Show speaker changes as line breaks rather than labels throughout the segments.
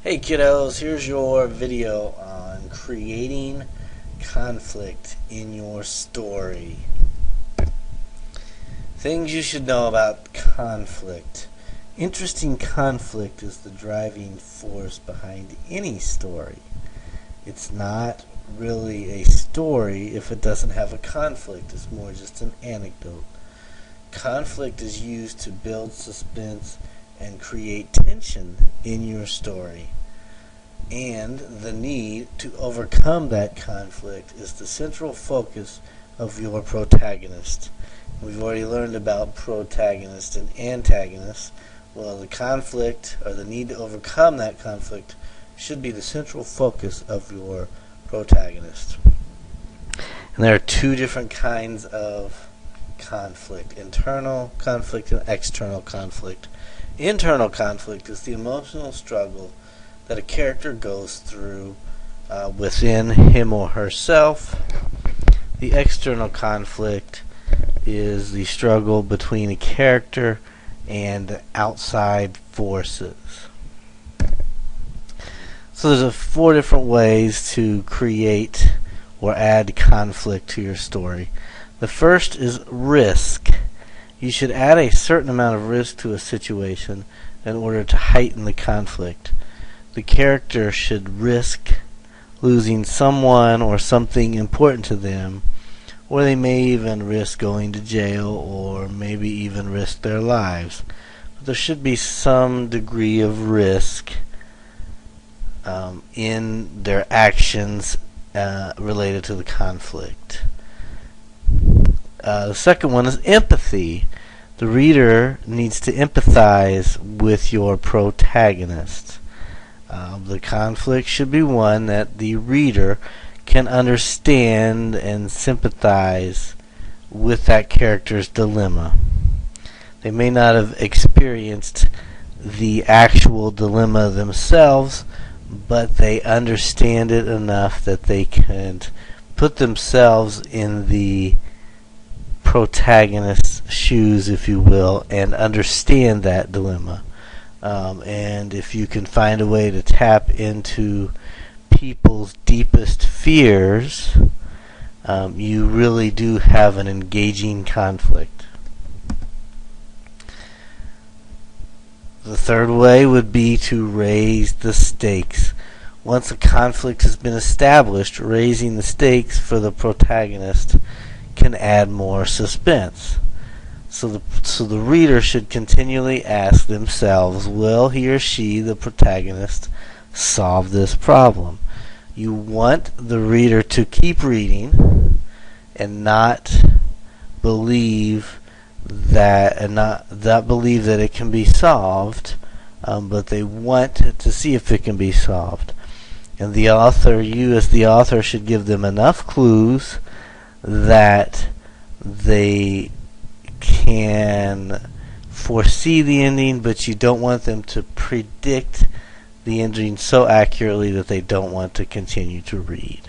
Hey kiddos, here's your video on creating conflict in your story. Things you should know about conflict. Interesting conflict is the driving force behind any story. It's not really a story if it doesn't have a conflict. It's more just an anecdote. Conflict is used to build suspense and create tension in your story. And the need to overcome that conflict is the central focus of your protagonist. We've already learned about protagonist and antagonist. Well, the conflict, or the need to overcome that conflict, should be the central focus of your protagonist. And there are two different kinds of conflict: internal conflict and external conflict. Internal conflict is the emotional struggle that a character goes through within him or herself. The external conflict is the struggle between a character and outside forces. So there's four different ways to create or add conflict to your story. The first is risk. You should add a certain amount of risk to a situation in order to heighten the conflict. The character should risk losing someone or something important to them, or they may even risk going to jail, or maybe even risk their lives. But there should be some degree of risk in their actions related to the conflict. The second one is empathy. The reader needs to empathize with your protagonist. The conflict should be one that the reader can understand and sympathize with that character's dilemma. They may not have experienced the actual dilemma themselves, but they understand it enough that they can put themselves in the protagonist's shoes, if you will, and understand that dilemma. And if you can find a way to tap into people's deepest fears, you really do have an engaging conflict. The third way would be to raise the stakes. Once a conflict has been established, raising the stakes for the protagonist can add more suspense. So the reader should continually ask themselves, will he or she, the protagonist, solve this problem? You want the reader to keep reading and not believe that it can be solved, but they want to see if it can be solved. And you as the author should give them enough clues that they can foresee the ending, but you don't want them to predict the ending so accurately that they don't want to continue to read.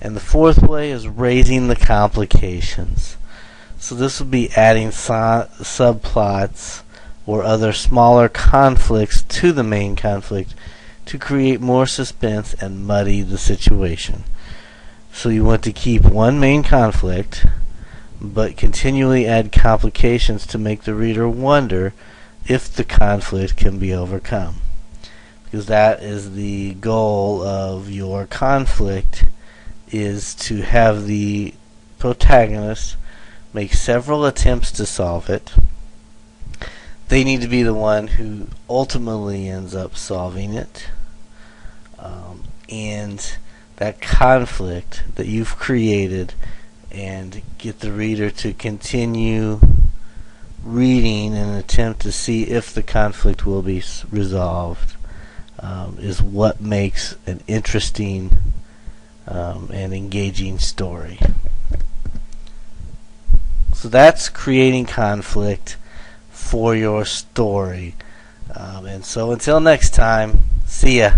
And the fourth way is raising the complications. So this would be adding subplots or other smaller conflicts to the main conflict to create more suspense and muddy the situation. So you want to keep one main conflict, but continually add complications to make the reader wonder if the conflict can be overcome. Because that is the goal of your conflict, is to have the protagonist make several attempts to solve it. They need to be the one who ultimately ends up solving it. And that conflict that you've created, and get the reader to continue reading in an attempt to see if the conflict will be resolved, is what makes an interesting and engaging story. So that's creating conflict for your story. And so until next time, see ya.